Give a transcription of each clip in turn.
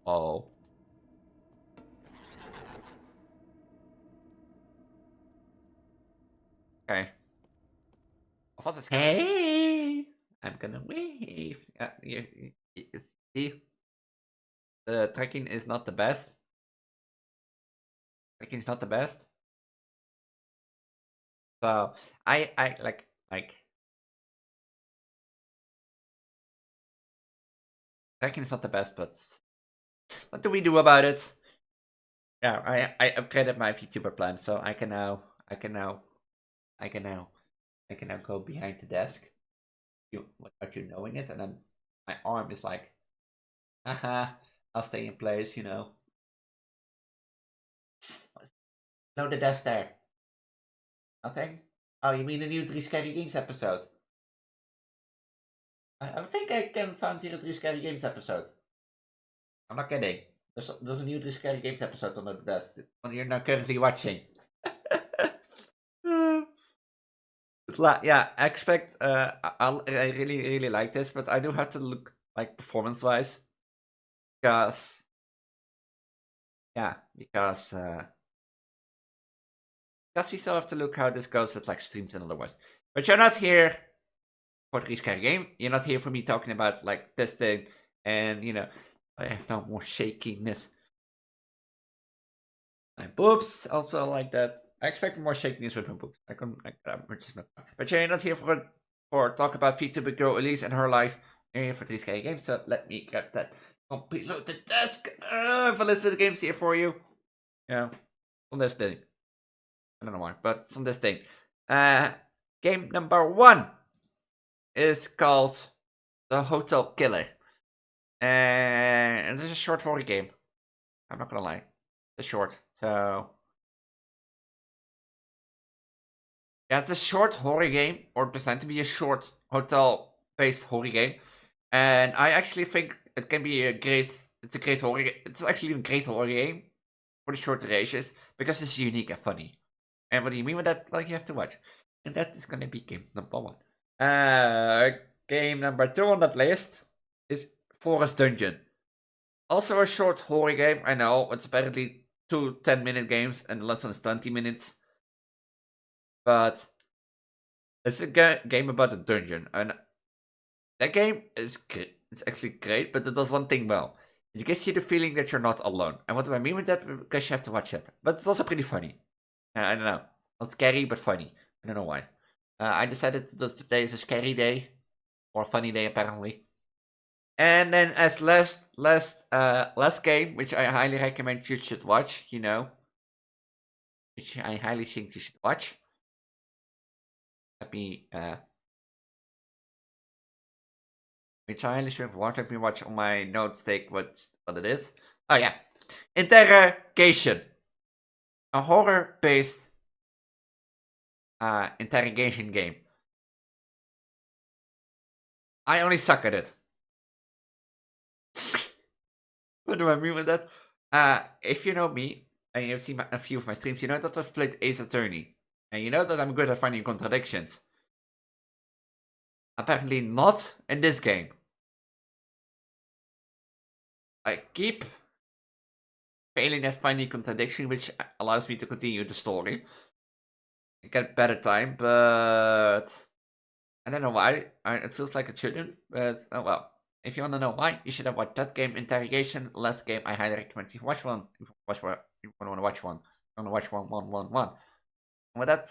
Oh. Okay. I thought this. Hey, I'm gonna wave. You see, the tracking is not the best. Tracking is not the best. So I like tracking is not the best, but what do we do about it? Yeah, I upgraded my VTuber plan, so I can now go behind the desk, without you knowing it, and then my arm is like, haha, I'll stay in place, you know. No, the desk there. Nothing? Oh, you mean the new 3 Scary Games episode? I think I can find here a 3 Scary Games episode. I'm not kidding. There's a new 3 Scary Games episode on the desk. The one you're now currently watching. Yeah, I expect. I really like this, but I do have to look like performance-wise, because because we still have to look how this goes with like streams and otherwise. But you're not here for the Scary Game. You're not here for me talking about like this thing, and you know, I have no more shakiness. My boobs also like that. I expect more shakiness with my boobs. I'm just not. But you're not here for talk about VTuber girl Elise and her life. You're here for these Scary Games. So let me grab that from below the desk. For list of the games here for you. Yeah, on this thing. I don't know why, but it's on this thing. Game number 1 is called The Hotel Killer. And this is a short horror game. I'm not gonna lie. It's short, so yeah, it's a short horror game, or designed to be a short hotel-based horror game. And I actually think it can be a great. It's a great horror. It's actually a great horror game for the short durations because it's unique and funny. And what do you mean with that? Well, you have to watch. And that is gonna be game number 1. Game number 2 on that list is Forest Dungeon. Also a short horror game. I know it's apparently 2 10-minute games and the last one is 20 minutes. But it's a game about a dungeon, and that game is it's actually great. But it does one thing well. It gives you the feeling that you're not alone. And what do I mean with that? Because you have to watch it. But it's also pretty funny. I don't know. Not scary, but funny. I don't know why. I decided that today is a scary day, or a funny day apparently. And then as last game, which I highly recommend you should watch, you know, which I highly think you should watch. Let me which I highly should watch. Let me watch on my notes. Take what it is. Oh yeah, Interrogation, a horror-based interrogation game. I only suck at it. What do I mean with that? If you know me, and you've seen a few of my streams, you know that I've played Ace Attorney. And you know that I'm good at finding contradictions. Apparently not in this game. I keep failing at finding contradiction, which allows me to continue the story. I get better time, but I don't know why. It feels like it shouldn't, but oh well. If you want to know why, you should have watched that game, Interrogation. Last game, I highly recommend you watch one. If you want to watch one, you want to watch one. And with that,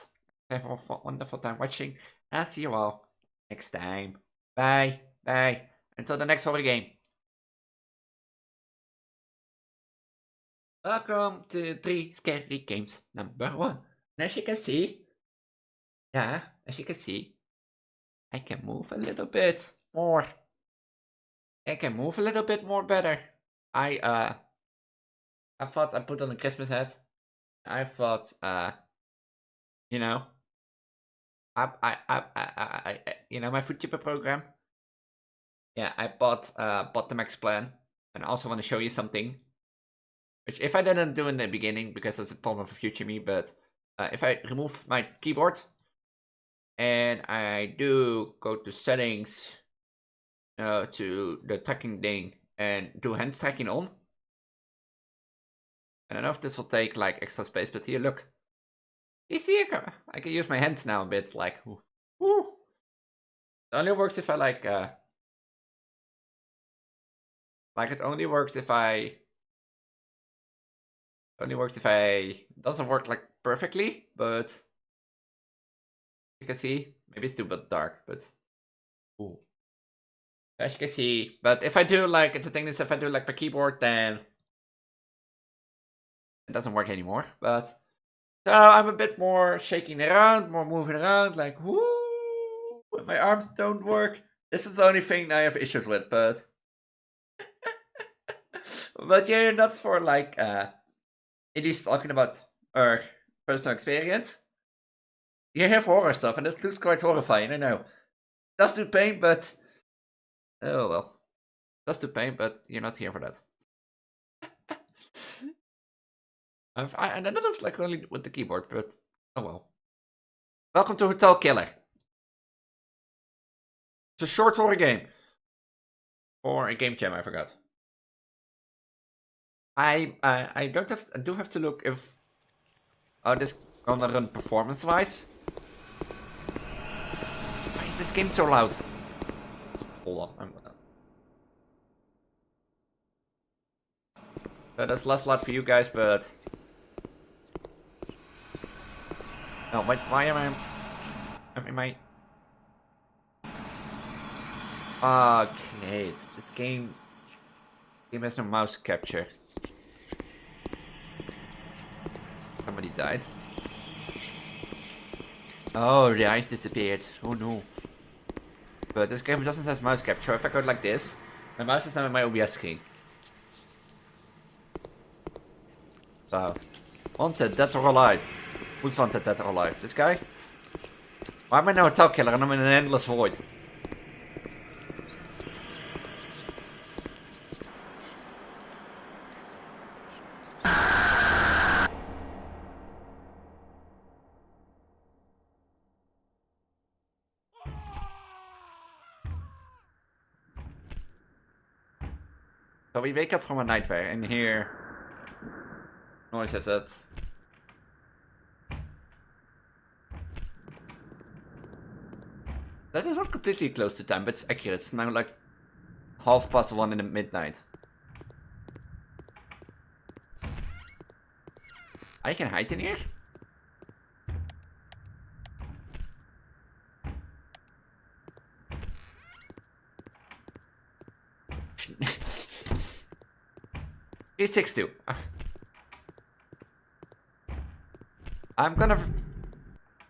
have a wonderful time watching. I'll see you all next time. Bye. Bye. Until the next horror game. Welcome to 3 Scary Games number 1. And as you can see, I can move a little bit more. I can move a little bit more better. I thought I put on a Christmas hat. I thought, you know, you know, my VTuber program. Yeah, I bought the max plan, and I also want to show you something. Which if I didn't do in the beginning, because that's a problem for future me, but if I remove my keyboard and I do go to settings, to the tracking thing and do hand tracking on, I don't know if this will take like extra space, but here, look. You see, I can use my hands now a bit, like, woo. It only works if I like it only works if I, doesn't work like perfectly, but you can see, maybe it's too bit dark, but, ooh. As you can see, but if I do like, the thing is, if I do like my keyboard, then it doesn't work anymore, but, so I'm a bit more shaking around, more moving around, like, woo, when my arms don't work. This is the only thing I have issues with, but, but yeah, that's for like, it is talking about our personal experience. You have horror stuff, and this looks quite horrifying, I know. Does do pain, but, oh well. Does do pain, but you're not here for that. And I know it's like only with the keyboard, but oh well. Welcome to Hotel Killer. It's a short horror game. Or a game jam, I forgot. I do have to look if this gonna run performance wise. Why is this game so loud? Hold on, that's less loud for you guys, but no, why am I? Okay, this game has no mouse capture. Somebody died. Oh, the eyes disappeared. Oh no. But this game doesn't have mouse capture. If I go like this, my mouse is now in my OBS screen. So, wanted, dead or alive? Who's wanted, dead or alive? This guy? Why am I now a Hotel Killer and I'm in an endless void? So we wake up from a nightmare and hear noises that is not completely close to time, but it's accurate. It's now like 1:30 in the midnight. I can hide in here? He's 6'2". I'm gonna...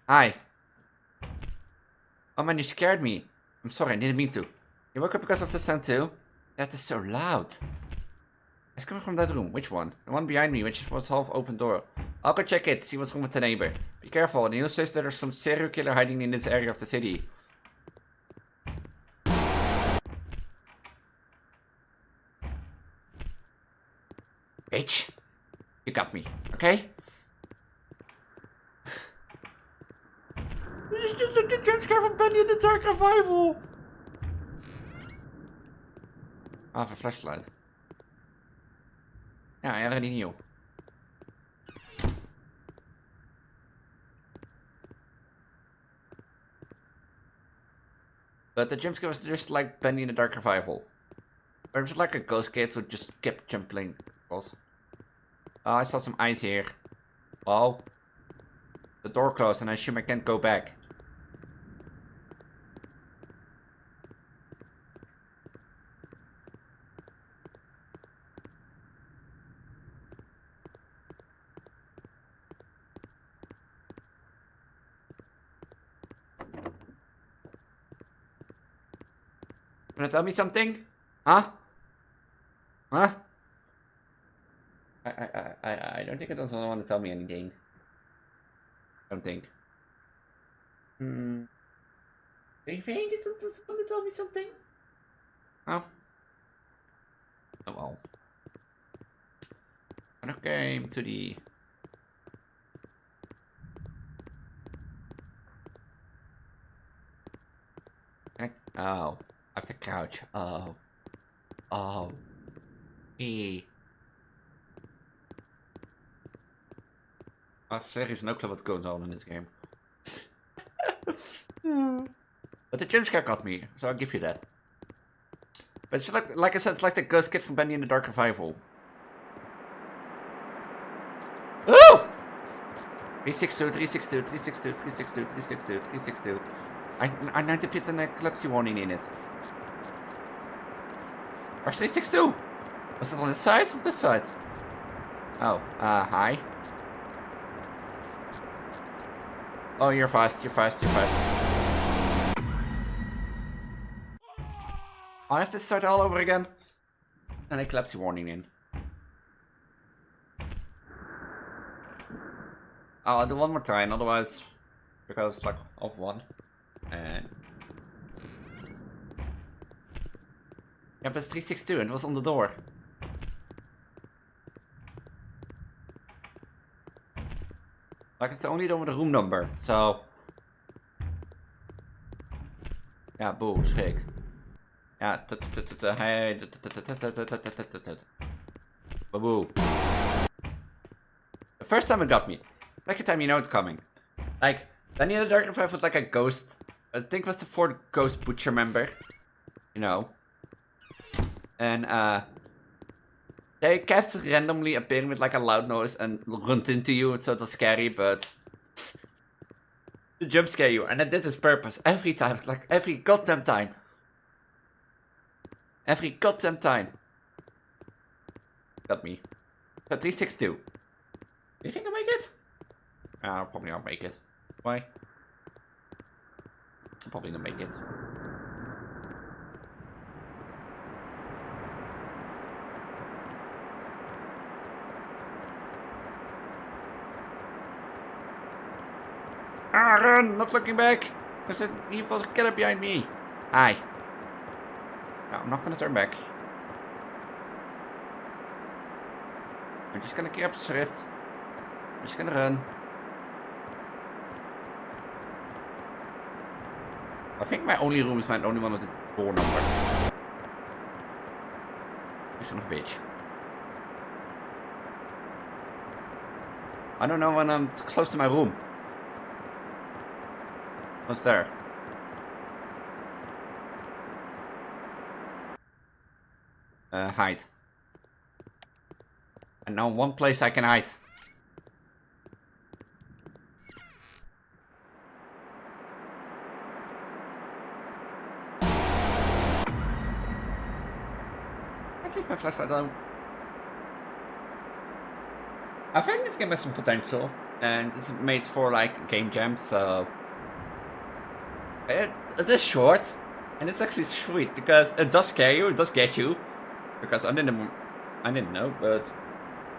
Hi. Oh man, you scared me. I'm sorry, I didn't mean to. You woke up because of the sound too? That is so loud. It's coming from that room. Which one? The one behind me, which was half open door. I'll go check it, see what's wrong with the neighbor. Be careful, the news says there's some serial killer hiding in this area of the city. Bitch. You got me, okay? It's just like the jump scare from Benny in the Dark Revival. I have a flashlight. Yeah, I already knew. But the jump scare was just like Benny in the Dark Revival. Or just like a ghost kid who just kept jumping across. Oh, I saw some eyes here. Oh. The door closed and I assume I can't go back. Wanna tell me something? Huh? Huh? I don't think it doesn't want to tell me anything. I don't think. Do you think it doesn't want to tell me something? Oh. Oh well. When I came to the... Oh. I have to crouch. Oh. Oh. E. I have seriously no clue what's going on in this game. But the jump scare got me, so I'll give you that. But it's like I said, it's like the ghost kid from Bendy in the Dark Revival. Ooh! 362, 362, 362, 362, 362, 362. I need to put an epilepsy warning in it. Where's 362? Was it on this side or this side? Oh, hi. Oh, you're fast, you're fast, you're fast. I have to start all over again. An epilepsy warning in. I'll do one more time, otherwise, because like of one. And yeah, but it's 362 and it was on the door. Like it's the only door with a room number, so yeah, boo, schrik. Ja, hey, boo. The first time it got me. Second time you know it's coming. Like, then the other Dark Revival was like a ghost. I think it was the 4th Ghost Butcher member. You know. And they kept randomly appearing with like a loud noise and runned into you, so it was scary, but to jump scare you, and it did its purpose every time, like every goddamn time. Every goddamn time. Got me. So 362. Do you think I'll make it? I'll probably not make it. Why? I'll probably not make it. Ah, run! Not looking back! There's an evil killer behind me. Hi. No, I'm not gonna turn back. I'm just gonna keep up swift. I'm just gonna run. I think my only room is my only one with the door number. You son of a bitch. I don't know when I'm close to my room. What's there? Hide. And now one place I can hide. I leave my flashlight on. I think this game has some potential, and it's made for like game jams, so it is short, and it's actually sweet because it does scare you, it does get you. Because I didn't know, but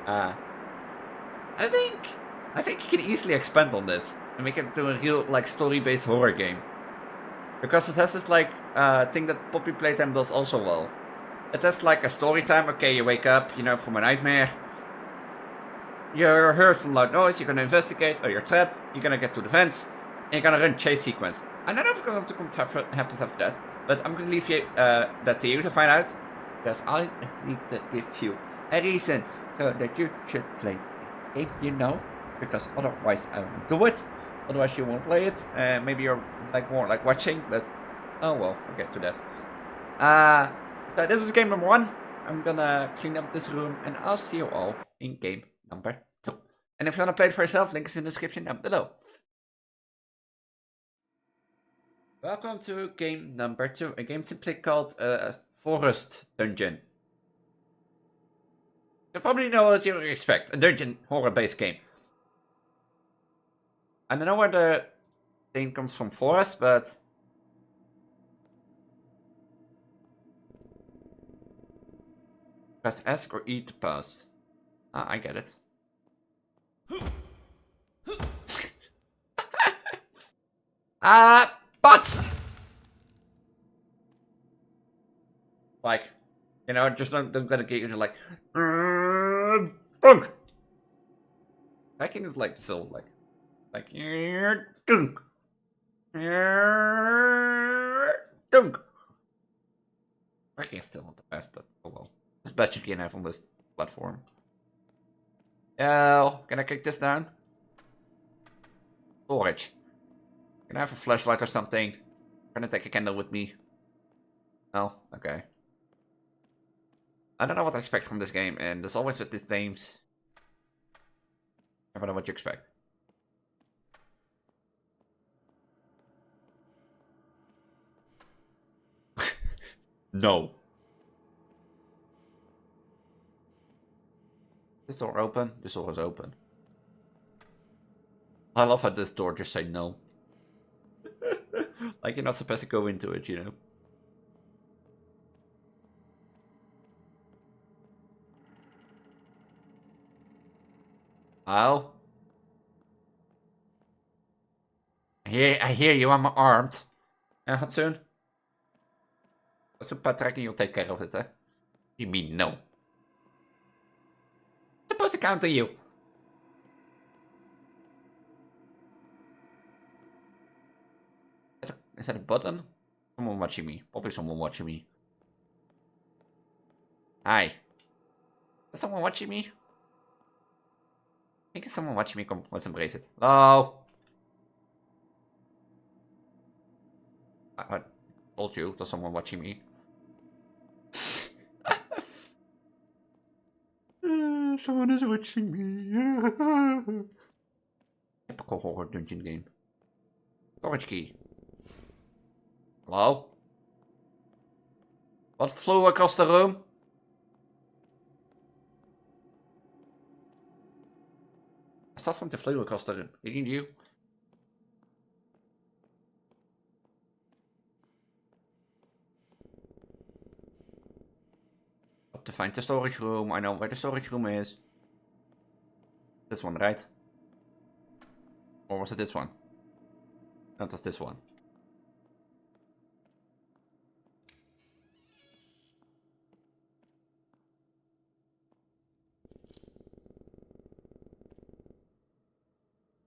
I think you can easily expand on this and make it into a real like story-based horror game. Because it has this like thing that Poppy Playtime does also well. It has like a story time. Okay, you wake up, you know, from a nightmare. You heard some loud noise. You're gonna investigate, or you're trapped. You're gonna get to the fence, and you're gonna run chase sequence. I don't know if it's going to happen after that, but I'm gonna leave you that to you to find out. Because I need to give you a reason so that you should play the game, you know. Because otherwise I won't do it. Otherwise you won't play it. Maybe you're like more like watching, but oh well, I'll get to that. So this is game number 1. I'm gonna clean up this room and I'll see you all in game number 2. And if you wanna play it for yourself, link is in the description down below. Welcome to game number 2. A game simply called Forest Dungeon. You probably know what you expect. A dungeon horror-based game. I don't know where the thing comes from, forest, but press S or E to pass. Ah, I get it. But like, you know, just don't get a gig and you're like, bunk. Hacking is like still like dunk, dunk. Hacking is still not the best, but oh well. It's best you can have on this platform. Oh, can I kick this down? Storage. Can I have a flashlight or something? Can I take a candle with me? No? Okay. I don't know what I expect from this game, and there's always with these names. I don't know what you expect. No. This door open? This door is open. I love how this door just say no. Like you're not supposed to go into it, you know? Oh? I hear you, I'm armed. Ja, gaat soon. That's a Patrick, you'll take care of it, eh? You mean no? I'm supposed to count on you. Is that a button? Someone watching me. Probably someone watching me. Hi. Is someone watching me? I think it's someone watching me. Come, let's embrace it. Hello? I told you there's someone watching me. Someone is watching me. Typical horror dungeon game. Storage key. Hello? What flew across the room? I saw something flew across the room. Didn't you? Up to find the storage room. I know where the storage room is. This one, right? Or was it this one? No, it was this one.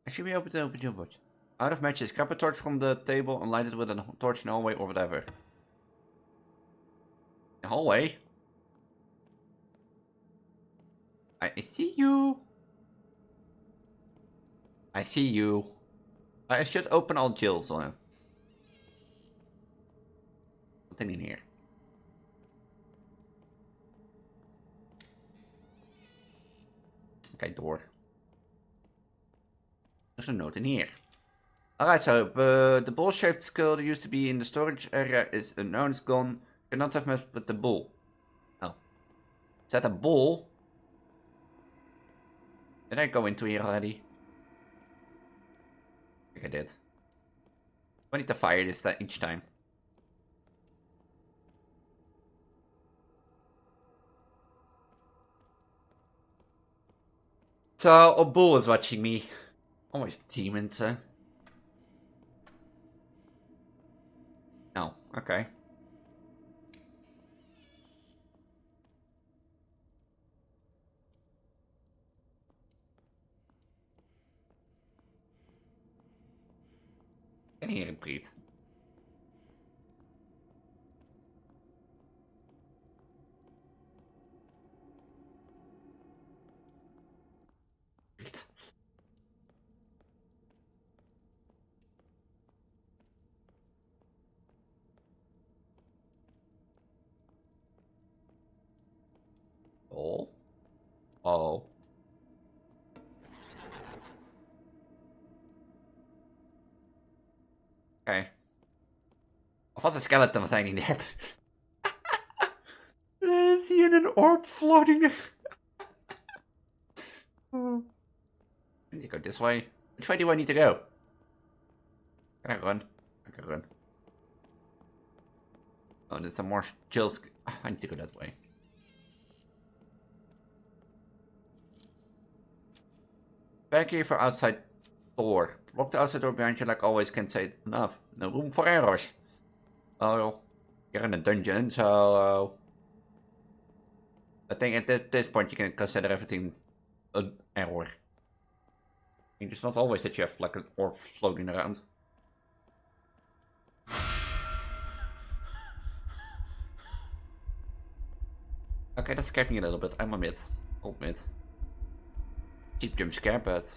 I should be able to open your watch. Out of matches, grab a torch from the table and light it with a torch in the hallway or whatever. The hallway? I see you. I see you. I should open all jills on him. Nothing in here. Okay, door. There's a note in here. Alright, so the ball-shaped skull that used to be in the storage area is unknown, it's gone. Cannot have messed with the ball. Oh. Is that a ball? Did I go into here already? I think I did. I need to fire this each time. So, a bull is watching me. Always demons, huh? No, okay. I can hear him breathe. Oh. Oh. Okay. Of wat een skeleton zijn die net. Zie je een orb floating? I need to go this way. Which way do I need to go? Can I run? I can run. Oh, there's some more chills. I need to go that way. Back here for outside door. Lock the outside door behind you like always, can't say it enough. No room for errors. Oh, you're in a dungeon, so... I think at this point you can consider everything an error. It's not always that you have like an orb floating around. Okay, that scared me a little bit. I'm a mid. Old mid. Cheap jump scare, but...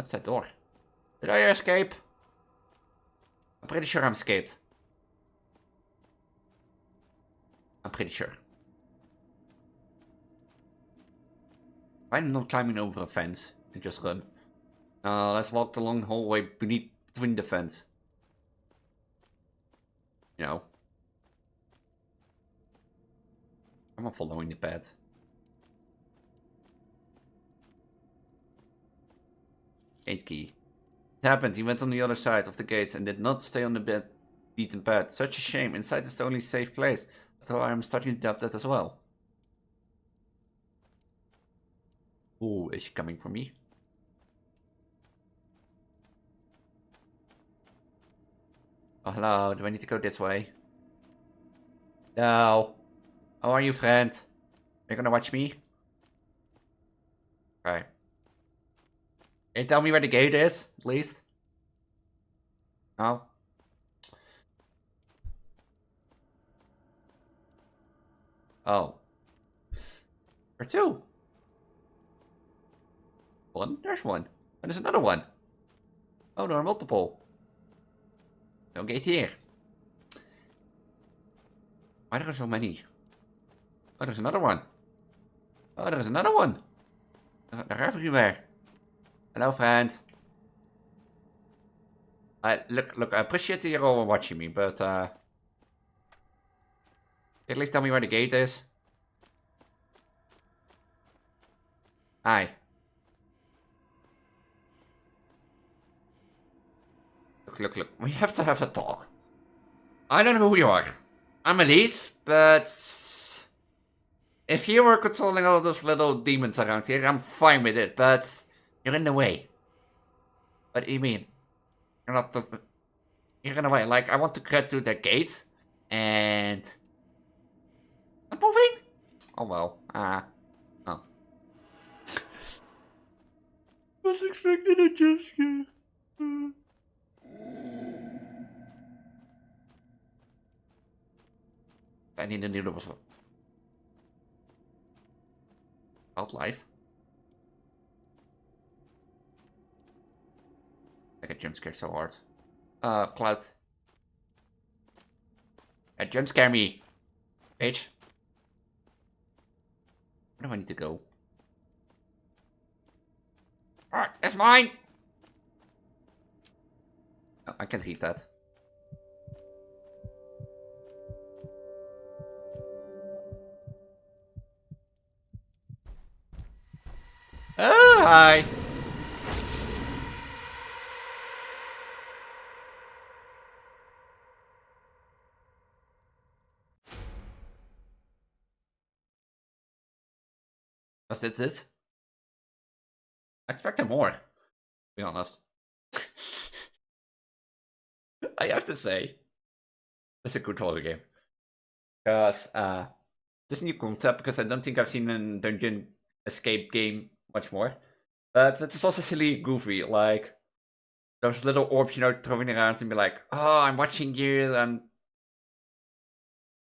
What's that door? Did I escape? I'm pretty sure I'm escaped. I'm pretty sure. Why not climbing over a fence and just run? Let's walk the long hallway between the fence. You know. I'm not following the path. Gate key. It happened. He went on the other side of the gates and did not stay on the beaten path. Such a shame. Inside is the only safe place. So I'm starting to doubt that as well. Ooh, is she coming for me? Oh, hello. Do I need to go this way? No. How are you, friend? Are you gonna watch me? Okay. Can you tell me where the gate is, at least? No? Oh. Or two. One? There's one. And there's another one. Oh, there are multiple. No gate here. Why are there so many? Oh, there's another one. Oh, there's another one. They're everywhere. Hello, friend. Look, I appreciate that you're all watching me, but, at least tell me where the gate is. Hi. Look. We have to have a talk. I don't know who you are. I'm Elise, but if you were controlling all those little demons around here, I'm fine with it, but you're in the way. What do you mean? You're not you're in the way. Like, I want to get to the gate, and I'm moving? Oh well. Oh. Was expecting a jump scare. I need a new wildlife. I get jump scared so hard. Cloud. Jump scare me, bitch. Where do I need to go? Alright, that's mine! Oh, I can read that. Oh, hi! Was that it? I expected more, to be honest. I have to say, it's a good horror game. Because, this is a new concept, because I don't think I've seen a dungeon escape game much more. But it is also silly goofy, like, those little orbs, throwing around and be like, oh, I'm watching you, and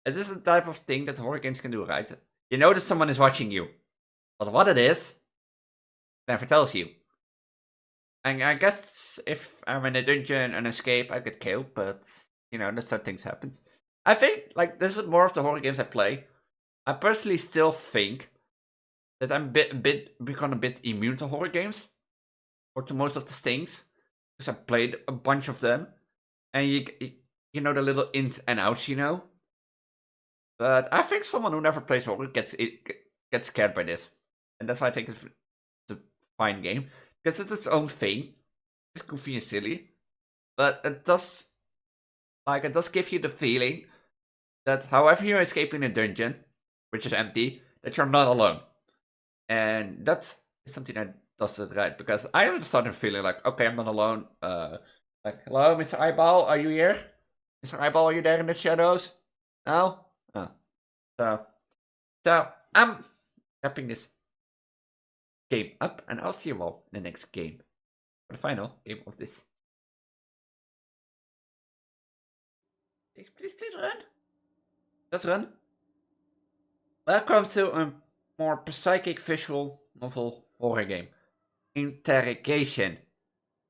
it is the type of thing that horror games can do, right? You know that someone is watching you, but what it is, never tells you. And I guess if I'm in a dungeon and escape, I get killed, but, that's how things happen. I think, like, this is more of the horror games I play. I personally still think that I'm become a bit immune to horror games, or to most of the things, because I played a bunch of them, and you know the little ins and outs, But I think someone who never plays horror gets scared by this, and that's why I think it's a fine game, because it's its own thing. It's goofy and silly, but it does give you the feeling that however you're escaping a dungeon, which is empty, that you're not alone. And that's something that does it right, because I have started feeling like, okay, I'm not alone. Like, hello, Mr. Eyeball, are you here? Mr. Eyeball, are you there in the shadows? No? Oh. So I'm wrapping this game up, and I'll see you all in the next game. For the final game of this. Please run. Let's run. Welcome to a more psychic visual novel horror game. Interrogation.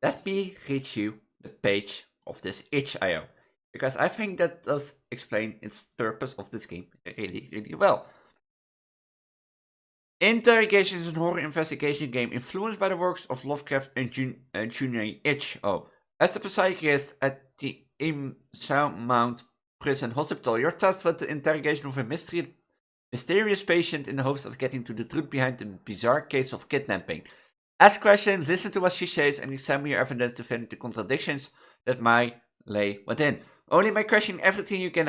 let me read you the page of this itch.io, because I think that does explain its purpose of this game really, really well. Interrogation is a horror investigation game influenced by the works of Lovecraft and Junior H. As a psychiatrist at the Mount Prison Hospital, you're tasked with the interrogation of a mysterious patient in the hopes of getting to the truth behind the bizarre case of kidnapping. Ask questions, listen to what she says, and examine your evidence to find the contradictions that might lay within. Only by questioning everything you can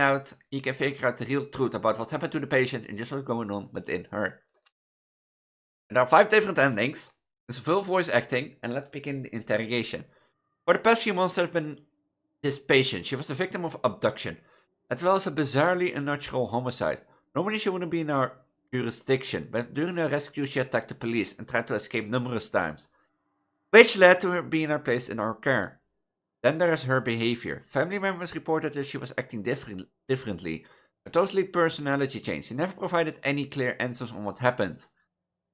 figure out the real truth about what happened to the patient and just what's going on within her. There are 5 different endings, there's full voice acting, and let's begin the interrogation. For the past few months, there's been this patient. She was the victim of abduction, as well as a bizarrely unnatural homicide. Normally she wouldn't be in our jurisdiction, but during her rescue she attacked the police and tried to escape numerous times, which led to her being placed in our care. Then there is her behavior. Family members reported that she was acting differently, a totally personality change. She never provided any clear answers on what happened.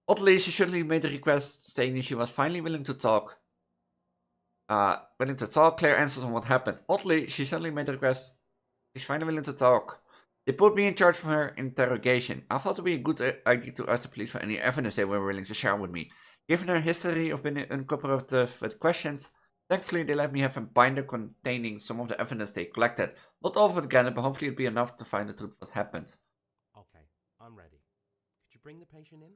Oddly, she suddenly made a request stating she was finally willing to talk. Clear answers on what happened. Oddly, she suddenly made a request. She's finally willing to talk. They put me in charge for her interrogation. I thought it would be a good idea to ask the police for any evidence they were willing to share with me. Given her history of being uncooperative with questions, thankfully they let me have a binder containing some of the evidence they collected. Not all of it again, but hopefully it'll be enough to find the truth of what happened. Okay, I'm ready. Could you bring the patient in?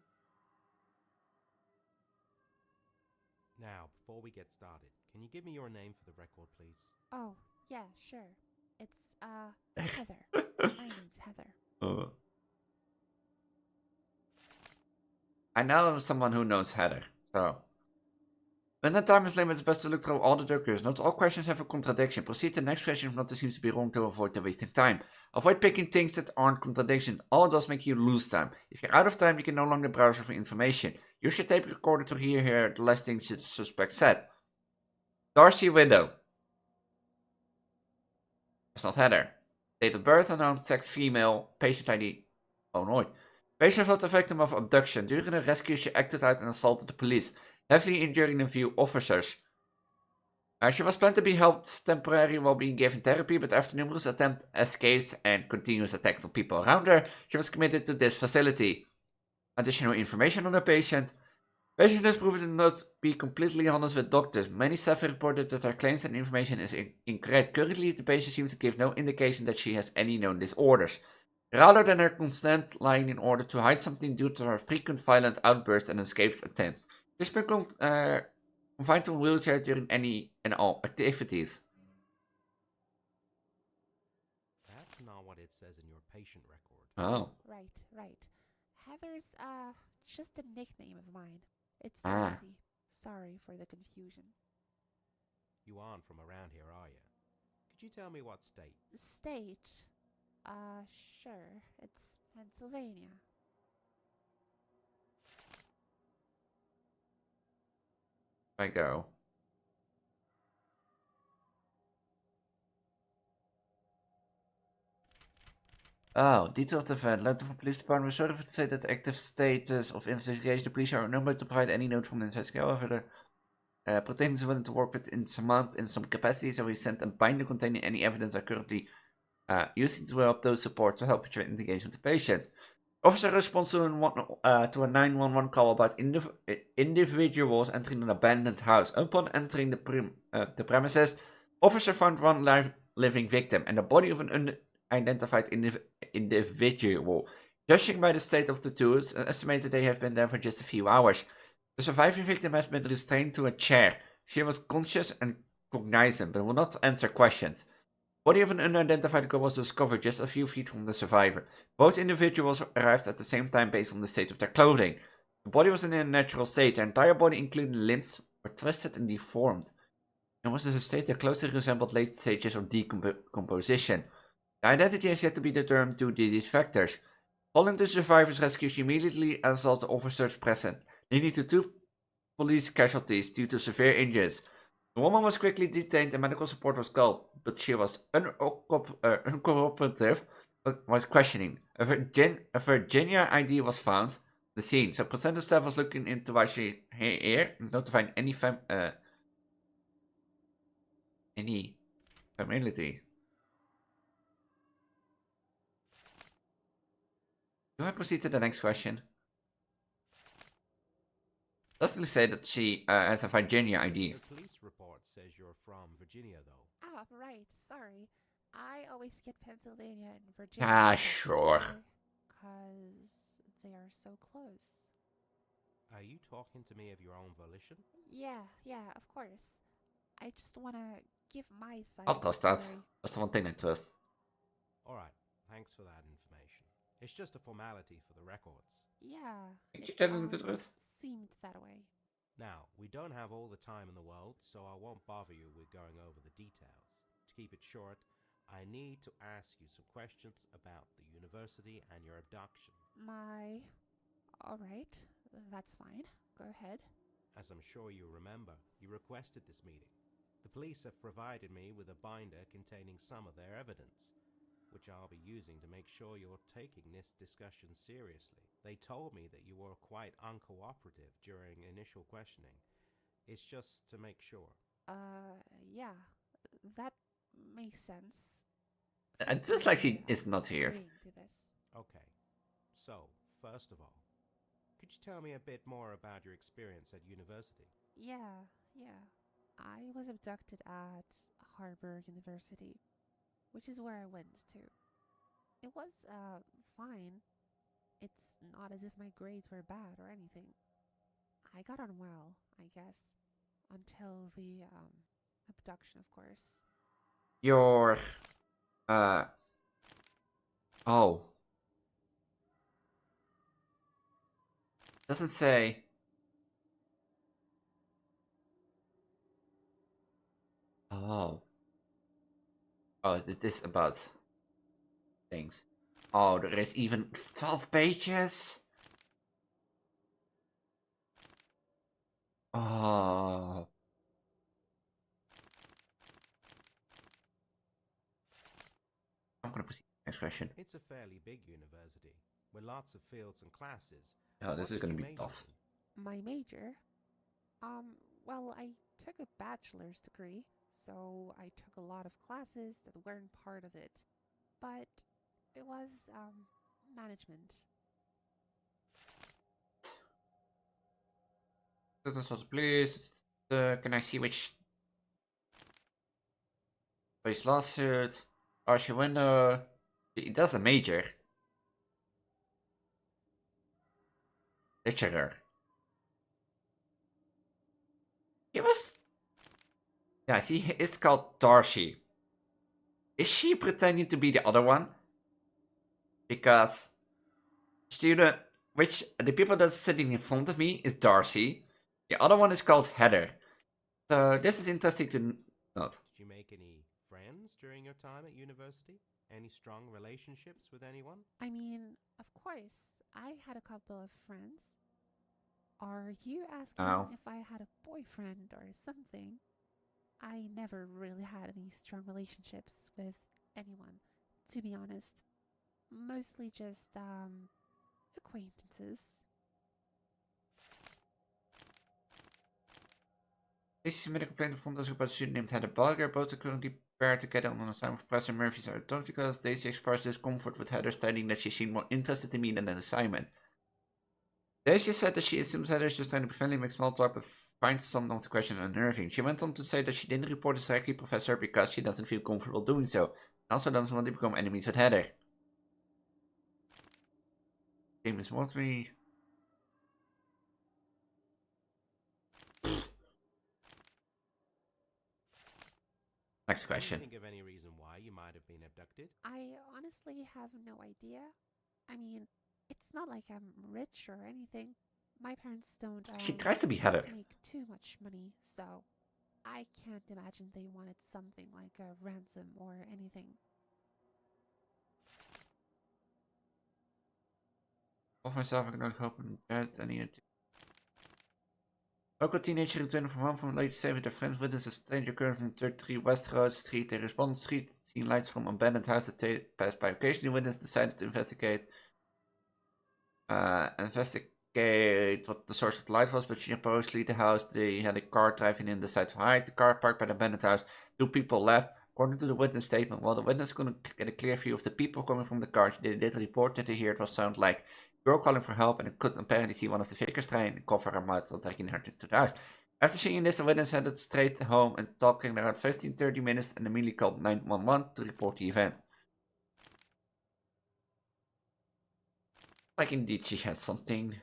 Now, before we get started, can you give me your name for the record, please? Oh, yeah, sure. It's, Heather. My name's Heather. I know someone who knows Heather, so. When the time is limited, it's best to look through all the documents. Not all questions have a contradiction. Proceed to the next question if not, it seems to be wrong to avoid the wasting time. Avoid picking things that aren't contradictions. All it does make you lose time. If you're out of time, you can no longer browse for information. Use your tape recorder to hear the last things the suspect said. Darcy Widow. It's not Heather. Date of birth unknown, sex female, patient ID. Oh no. Patient was the victim of abduction. During the rescue, she acted out and assaulted the police, heavily injuring a few officers. She was planned to be helped temporarily while being given therapy, but after numerous attempted escapes and continuous attacks on people around her, she was committed to this facility. Additional information on the patient. Patient has proven to not be completely honest with doctors. Many staff have reported that her claims and information is incorrect. Currently, the patient seems to give no indication that she has any known disorders, rather than her constant lying in order to hide something due to her frequent violent outbursts and escapes attempts. She's been confined to a wheelchair during any and all activities. That's not what it says in your patient record. Oh. Right. Heather's, just a nickname of mine. It's Ah. Darcy. Sorry for the confusion. You aren't from around here, are you? Could you tell me what state? State? Sure. It's Pennsylvania. I go. Oh, detailed event. Letter from police department. We're sorry to say that the active status of investigation. The police are unable to provide any notes from the investigation. However, the protectors are willing to work with in some capacity, so we sent a binder containing any evidence are currently using to develop those support to help with your investigation of the patient. Officer responds to a 911 call about individuals entering an abandoned house. Upon entering the premises, officer found one living victim and the body of an unidentified individual. Judging by the state of the two, it's estimated they have been there for just a few hours. The surviving victim has been restrained to a chair. She was conscious and cognizant, but will not answer questions. Body of an unidentified girl was discovered just a few feet from the survivor. Both individuals arrived at the same time based on the state of their clothing. The body was in a natural state. Their entire body, including limbs, were twisted and deformed. It was in a state that closely resembled late stages of decomposition. The identity has yet to be determined due to these factors. Following the survivor's rescue, she immediately assaulted the officers present, leading to 2 police casualties due to severe injuries. The woman was quickly detained and medical support was called, but she was uncooperative was questioning. A Virginia ID was found at the scene, so presenter staff was looking into why she here and notifying any any familiarity. Do I proceed to the next question? Does it say that she has a Virginia ID? The police report says you're from Virginia, though. Ah, right. Sorry. I always get Pennsylvania and Virginia. Ah, sure. Because they are so close. Are you talking to me of your own volition? Yeah, of course. I just want to give my side I'll of the trust that. story. That's the one thing I trust. Alright, thanks for that information. It's just a formality for the records. Yeah, Think you're telling the truth? seemed that way. Now, we don't have all the time in the world, so I won't bother you with going over the details. To keep it short, I need to ask you some questions about the university and your abduction. Alright, that's fine. Go ahead. As I'm sure you remember, you requested this meeting. The police have provided me with a binder containing some of their evidence, which I'll be using to make sure you're taking this discussion seriously. They told me that you were quite uncooperative during initial questioning. It's just to make sure. Yeah, that makes sense. It feels like she is not here. Agreeing to this. Okay, so, first of all, could you tell me a bit more about your experience at university? Yeah. I was abducted at Harvard University, which is where I went to. It was, fine. It's not as if my grades were bad or anything. I got on well, I guess. Until the, abduction, of course. Your... Oh. Doesn't say... Oh. Oh, it is about... things. Oh, there is even 12 pages? Oh. I'm gonna proceed. Next question. It's a fairly big university, with lots of fields and classes. Oh, this What is gonna did you be major tough. in? My major? Well, I took a bachelor's degree, so I took a lot of classes that weren't part of it. But it was, management. Please, can I see which... Place lawsuit? Partial window... It does a major. Lecturer. He was... Yeah, see, it's called Darcy. Is she pretending to be the other one? Because... Student... Which... The people that's sitting in front of me is Darcy. The other one is called Heather. So, this is interesting to note. Did you make any friends during your time at university? Any strong relationships with anyone? I mean, of course, I had a couple of friends. Are you asking Oh. if I had a boyfriend or something? I never really had any strong relationships with anyone, to be honest. Mostly just, acquaintances. This is a complaint of onderzoek about student named Heather Bulger. Both are currently paired together on an assignment for Professor Murphy's articles. Daisy expressed discomfort with Heather, stating that she seemed more interested in me than the assignment. Daisy said that she assumes Heather is just trying to be friendly, make small talk, but finds some of the questions unnerving. She went on to say that she didn't report this directly to Professor because she doesn't feel comfortable doing so, and also doesn't want to become enemies with Heather. James Mortry. Next question. Can you think of any reason why you might have been abducted? I honestly have no idea. I mean, it's not like I'm rich or anything. My parents don't She tries to be Heather. make too much money, so I can't imagine they wanted something like a ransom or anything. Of myself, I can only hope in bed any. Local teenager returned from home from late stay with their friends witnessed a stranger currently in 33 West Road Street. They responded to the street, seeing lights from an abandoned house that passed by. Occasionally, witness decided to investigate what the source of the light was, but she approached the house. They had a car driving in, decided to hide. The car parked by the abandoned house. 2 people left. According to the witness statement, while the witness couldn't get a clear view of the people coming from the car, they did report that they heard what sounded like a girl calling for help and could apparently see one of the figures trying to cover her mouth while taking her to the house. After seeing this, the witness headed straight home and talking around 15-30 minutes and immediately called 911 to report the event. Like indeed she had something.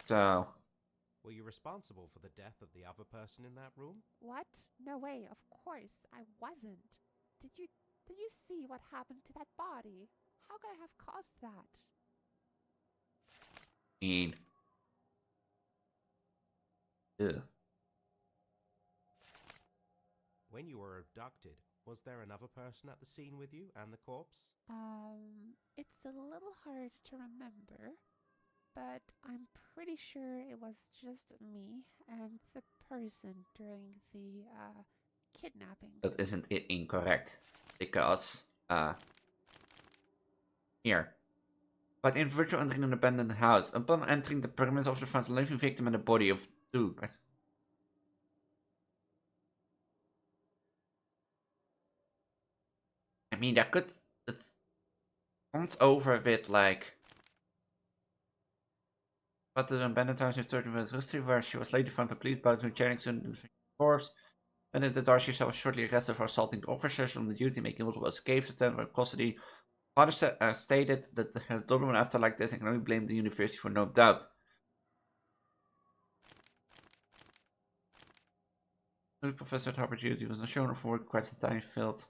So... Were you responsible for the death of the other person in that room? What? No way, of course, I wasn't. Did you see what happened to that body? How could I have caused that? Mean. Ugh. When you were abducted, was there another person at the scene with you and the corpse? It's a little hard to remember, but I'm pretty sure it was just me and the person during the, kidnapping. That isn't it incorrect. Because, here. But in virtual entering an abandoned house, upon entering the premise of the found a living victim and the body of 2. I mean, that could... It comes over a bit like... But the abandoned house in 30 minutes history where she was later found by police by the Jennings and the corpse. And in the dark, she was shortly arrested for assaulting officers on the duty, making multiple escapes, attempted for custody. Father stated that the Doberman after like this and can only blame the university for no doubt. The professor at Harvard duty was not shown for quite some time filled.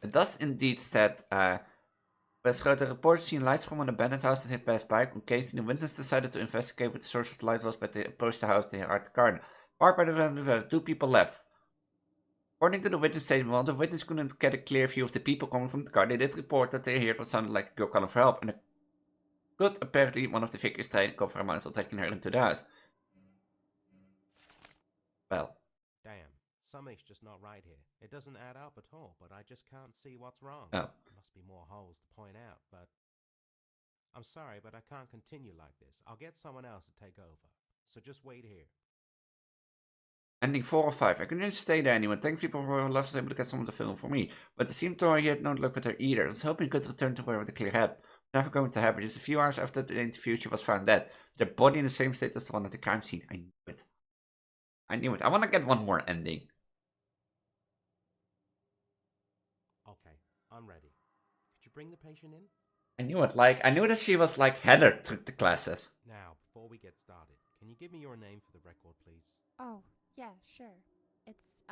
It does indeed state, West the report seen lights from an abandoned house that had passed by. On case the witness decided to investigate what the source of the light was, but they approached the house they heard the garden. Parked by the 2 people left. According to the witness statement, while the witness couldn't get a clear view of the people coming from the car, they did report that they heard what sounded like a girl calling for help, and could apparently one of the figures trying to cover her mouth while taking her into the house. Well. Damn, something's just not right here. It doesn't add up at all, but I just can't see what's wrong. Oh. There must be more holes to point out, but... I'm sorry, but I can't continue like this. I'll get someone else to take over. So just wait here. Ending 4 or 5. I couldn't stay there anymore. Thank people for love was able to get someone to film for me. But it seemed to he had no luck with her either. I was hoping he could return to where with a clear head. Never going to happen. Just a few hours after the interview, she was found dead. With her body in the same state as the one at the crime scene. I knew it. I knew it. I want to get one more ending. Okay, I'm ready. Could you bring the patient in? I knew it. Like, I knew that she was like Heather took the classes. Now, before we get started, can you give me your name for the record, please? Oh, yeah, sure. It's,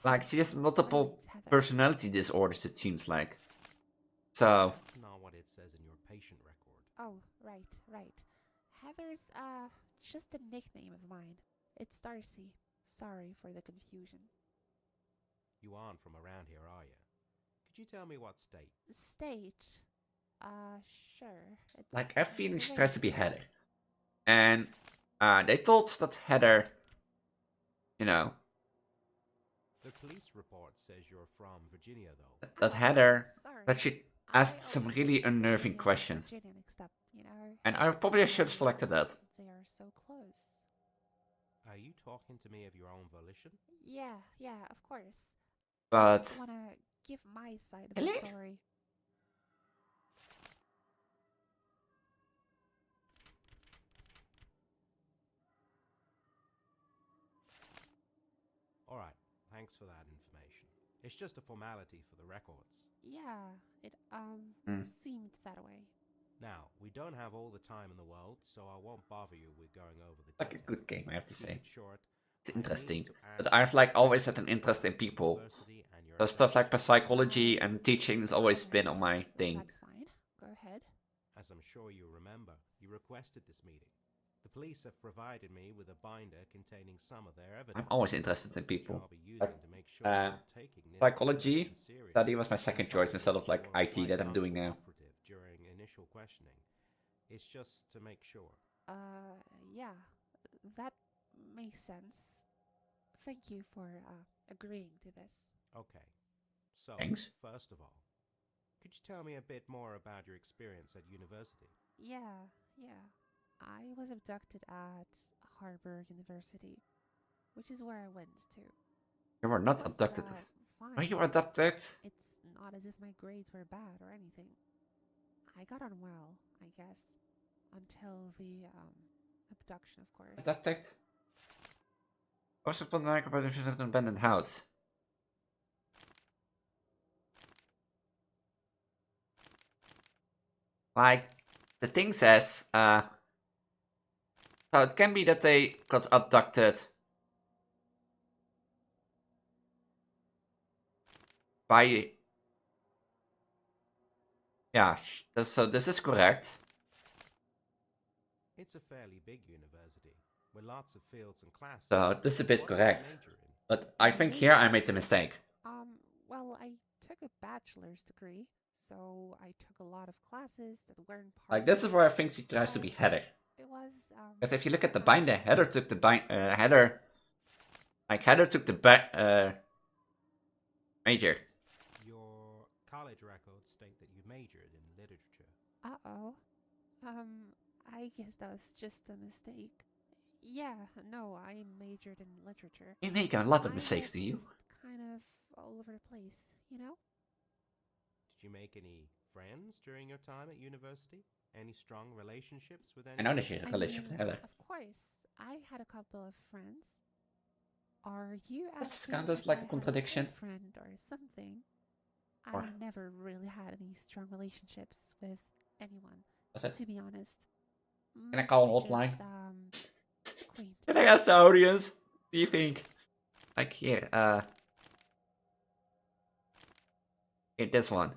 Like, she has multiple Heather. personality disorders, it seems like. So. That's not what it says in your patient record. Oh, right. Heather's, just a nickname of mine. It's Darcy. Sorry for the confusion. You aren't from around here, are you? Could you tell me what state? State? Sure. It's Like, I have a feeling she Pennsylvania. tries to be Heather. And, they told that Heather, you know, The police report says you're from Virginia, though. that Heather, Sorry. that she I asked some always really get unnerving Pennsylvania and questions. Virginia mixed up, you know? And I probably should have selected that. They are so close. Are you talking to me of your own volition? Yeah, of course. I But, just wanna give my side of Elite? the story. Alright, thanks for that information. It's just a formality for the records. Yeah, it, seemed that way. Now, we don't have all the time in the world, so I won't bother you with going over the like a details. good game, I have to Keep say. it short. It's I need interesting. to ask But I've like you always had about an interest in people. university and your So stuff like education. psychology and teaching has always been on my thing. That's fine. Go ahead. As I'm sure you remember, you requested this meeting. The police have provided me with a binder containing some of their evidence. I'm always interested in which people. I'll be using Like, to make sure you're taking this psychology, discussion seriously study was my second and choice trying instead to of like make IT you that I'm doing now. cooperative during initial questioning. It's just to make sure. Yeah, that makes sense. Thank you for, agreeing to this. Okay. So, Thanks. first of all, could you tell me a bit more about your experience at university? Yeah. I was abducted at Harvard University, which is where I went to. You were It not was, abducted. fine. Are you adopted? It's not as if my grades were bad or anything. I got on well, I guess, until the abduction, of course. Adopted? What's the plan about an abandoned house? Like, the thing says, so it can be that they got abducted by... Yeah, so this is correct. It's a fairly big university, with lots of fields and classes. So this is a bit What did you correct. major in? But I think here I made the mistake. Well, I took a bachelor's degree, so I took a lot of classes that weren't part Like, this of is where I think she tries to be Heather. It was, Because if you look at the fun. binder, Heather took the Heather... Like, Heather took the major. Your college records state that you majored in literature. Uh-oh. I guess that was just a mistake. Yeah, no, I majored in literature. You make a lot of Mine mistakes, was do you? just kind of all over the place, you know? Did you make any friends during your time at university? Any strong relationships with I know anyone? that you had a relationship with Heather. Of course, I had a couple of friends. Are you Does this asking count as if like I a had contradiction? boyfriend or something? Or- I never really had any strong relationships with anyone, Was it? to be honest. Can I call a Mostly hotline? just, acquaintance. Can I ask the audience? Do you think? Like here, here, this one.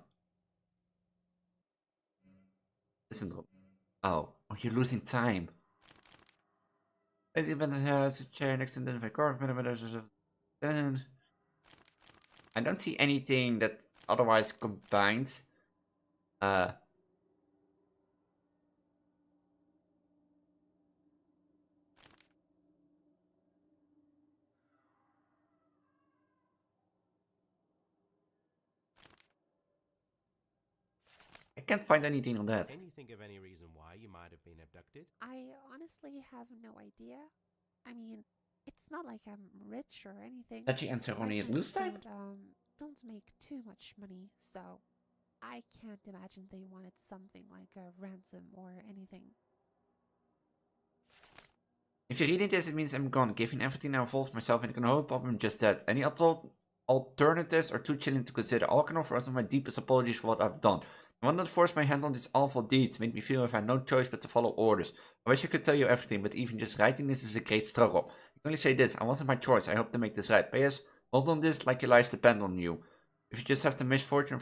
Listen. Oh, you're losing time. I don't see anything that otherwise combines. I can't find anything on that. Can you think of any reason why you might have been abducted? I honestly have no idea. I mean, it's not like I'm rich or anything. Did you answer My only at parents loose time? don't make too much money, so I can't imagine they wanted something like a ransom or anything. If you're reading this, it means I'm gone. Given everything I involved myself in, I can hope I'm just dead. Any alternatives are too chilling to consider. All I can offer is my deepest apologies for what I've done. I want not force my hand on this awful deed. It made me feel I've had no choice but to follow orders. I wish I could tell you everything, but even just writing this is a great struggle. I can only say this, I wasn't my choice. I hope to make this right. P.S. Hold on this like your lives depend on you. If you just have the misfortune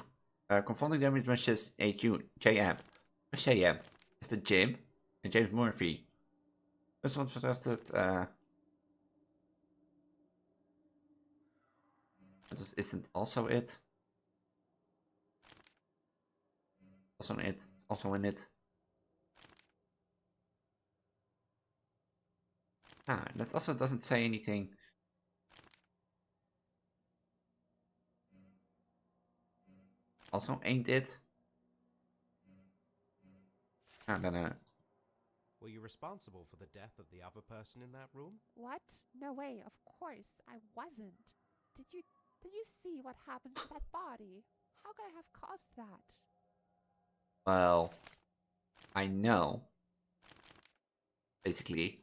of confronting them, it must just hate you. JM. What's JM? Is the Jim? And James Murphy. This one's suggested, this isn't also it. Also in it. It's also in it. Ah, that also doesn't say anything. Also ain't it. Ah, then, Were you responsible for the death of the other person in that room? What? No way, of course, I wasn't. Did you see what happened to that body? How could I have caused that? well, I know. Basically.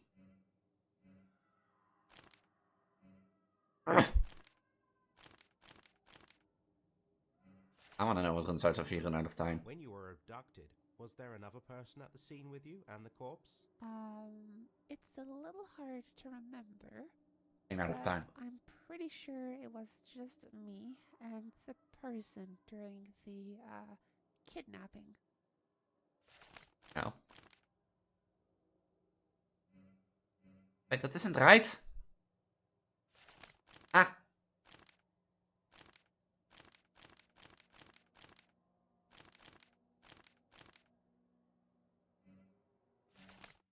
I want to know what's inside of here out of time. When you were abducted, was there another person at the scene with you and the corpse? It's a little hard to remember. Out of But time. I'm pretty sure it was just me and the person during the kidnapping. No. Wait, dat isn't right. Ah.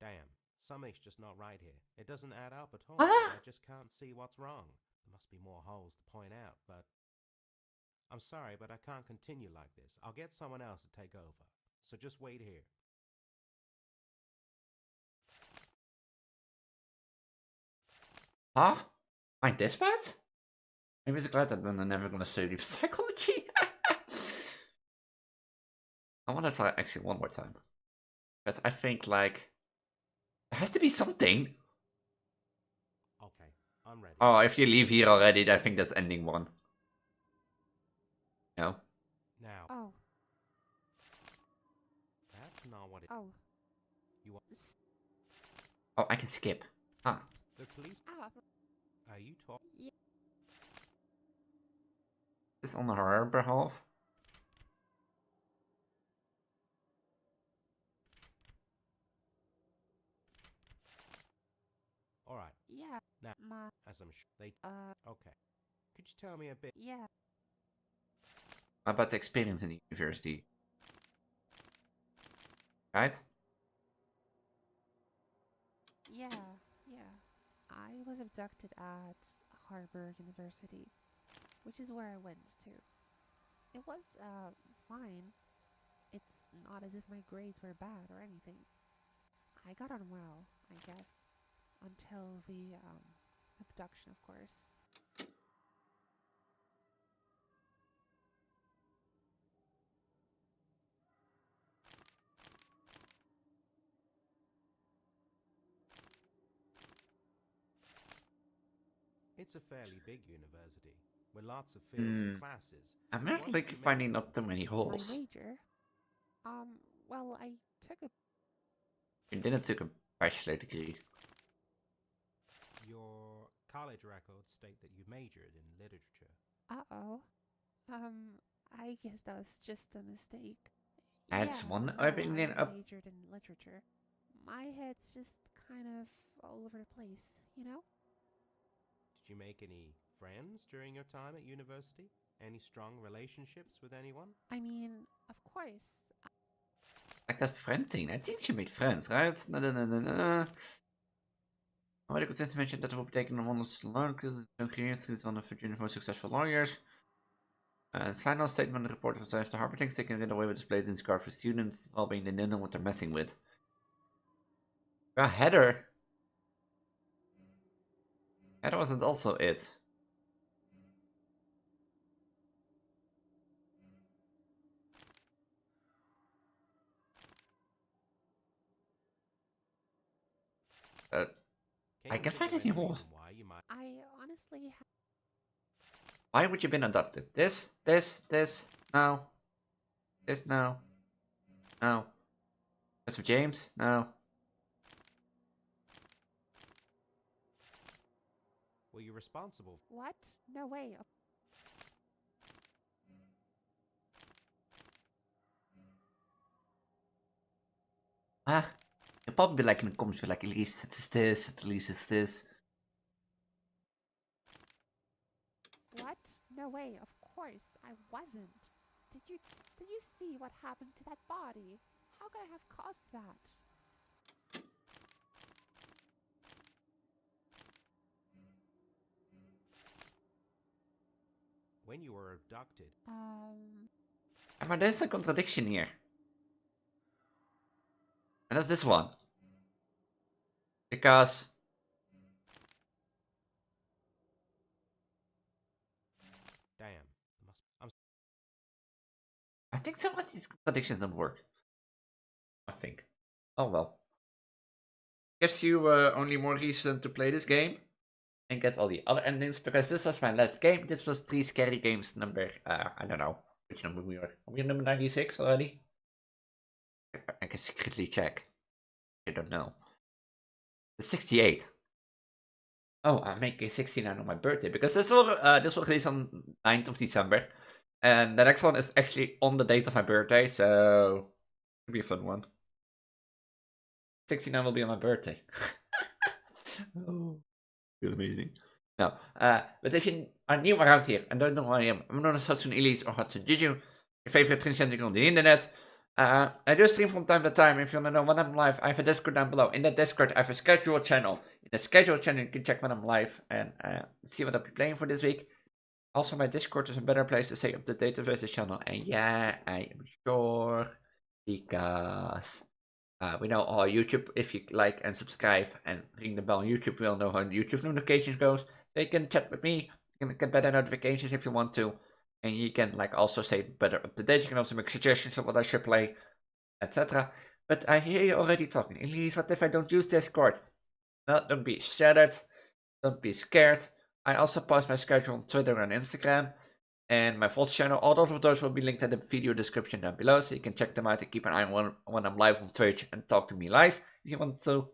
Damn, something's just not right here. It doesn't add up at all. Ah. I just can't see what's wrong. There must be more holes to point out, but... I'm sorry, but I can't continue like this. I'll get someone else to take over. So just wait here. Huh? Find this bad? Maybe it's glad that I'm never gonna study psychology. I want to try actually one more time. Because I think, like, there has to be something. Okay, I'm ready. Oh, if you leave here already, I think that's ending one. No? Now, Oh, that's not what it. oh. You want Oh, I can skip. Ah. the police? Ah, Are you talking? yeah. It's on her behalf. All right. Yeah. Now, Ma. as I'm sure they. Uh, Okay. Could you tell me a bit? yeah. About the experience in the university. Right? Yeah. Yeah. I was abducted at Harvard University, which is where I went to. It was, fine. It's not as if my grades were bad or anything. I got on well, I guess. Until the, abduction, of course. It's a fairly big university with lots of fields and classes. I'm not like finding not too many My holes. major? Well, I took a. You didn't take a bachelor degree. Your college records state that you majored in literature. Uh-oh. I guess that was just a mistake. That's Yeah, one no, opinion I up. majored in literature. My head's just kind of all over the place, you know? Did you make any friends during your time at university? Any strong relationships with anyone? I mean, of course. Like that friend thing. I think she made friends, right? No, no, no, no, no. I could just mention that will betekenen om ons te learn because it's one of Virginia's most successful lawyers. Final statement, the reporter says the Harper things they can get away with displayed in scar for students, while being they don't know what they're messing with. Heather. Heather wasn't also it. I you can't think find of any any holes. reason why you might? I honestly. Why would you been abducted? This, no. This, no. No. That's for James? No. Were you responsible? What? No way. You'll probably be like in the comments, be like, at least it's this, at least it's this. What? No way. Of course, I wasn't. Did you see what happened to that body? How could I have caused that? When you were abducted, But there's a contradiction here. And that's this one. Because damn. I think some of these contradictions don't work. I think. Oh well. Gives you only more reason to play this game and get all the other endings, because this was my last game. This was 3 Scary Games number, I don't know which number we are. Are we number 96 already? I can secretly check. I don't know. The 68. Oh, I'm making 69 on my birthday, because this will release on 9th of December. And the next one is actually on the date of my birthday, so it'll be a fun one. 69 will be on my birthday. Oh, feel amazing. No, but if you are new around here and don't know who I am, I'm known as Hudson Elise or Hudson Juju, your favorite transgender on the internet. I do stream from time to time. If you want to know when I'm live, I have a Discord down below. In that Discord, I have a scheduled channel. In the scheduled channel, you can check when I'm live and see what I'll be playing for this week. Also, my Discord is a better place to stay up to date with the channel. And yeah, I am sure, because we know all YouTube. If you like and subscribe and ring the bell on YouTube, we'll know how YouTube notifications goes. So you can chat with me, you can get better notifications if you want to, and you can like also stay better up to date. You can also make suggestions of what I should play, etc. But I hear you already talking. Elise, what if I don't use Discord? No, don't be shattered. Don't be scared. I also post my schedule on Twitter and Instagram. And my Voice channel, all of those will be linked in the video description down below. So you can check them out and keep an eye on when I'm live on Twitch and talk to me live if you want to.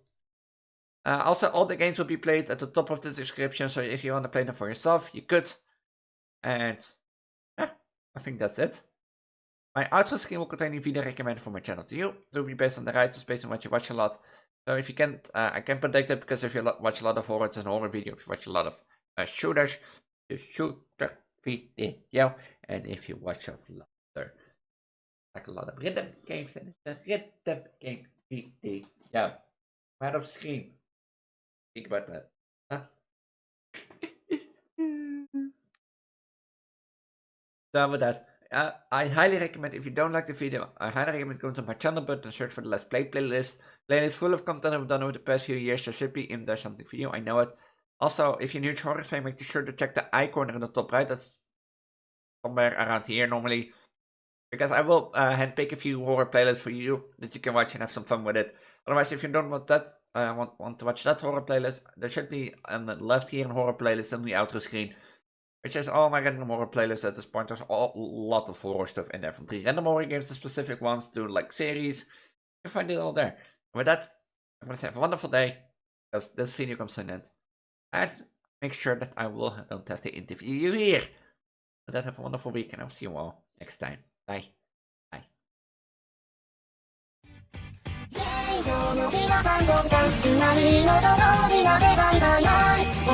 Also, all the games will be played at the top of the description. So if you want to play them for yourself, you could. And yeah, I think that's it. My outro screen will contain a video recommended for my channel to you. It will be based on the writers, based on what you watch a lot. So if you can't, I can predict it because if you watch a lot of horror, it's a horror video. If you watch a lot of shooters, it's a shooter video. And if you watch a lot of, like a lot of rhythm games, then it's a rhythm game video. Right off screen. Think about that. Huh? So with that, I highly recommend, if you don't like the video, I highly recommend going to my channel button and search for the Let's Play playlist. Playlist full of content I've done over the past few years. There should be in there something for you, I know it. Also, if you're new to horror fan, make sure to check the eye corner in the top right. That's somewhere around here normally. Because I will handpick a few horror playlists for you that you can watch and have some fun with it. Otherwise, if you don't want that, want to watch that horror playlist, there should be on the left here a horror playlist on the outro screen. Which is all my random horror playlists at this point. There's a lot of horror stuff in there. From 3 random horror games to specific ones to like series. You can find it all there. And with that, I'm going to say have a wonderful day. Because this video comes to an end. And make sure that I don't have to interview you here. With that, have a wonderful week. And I'll see you all next time. Bye. Bye. 上の皆さんどうかつなりのどろになればいばやい思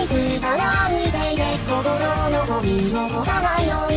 いついたら歩いていけ心のゴミを残さないように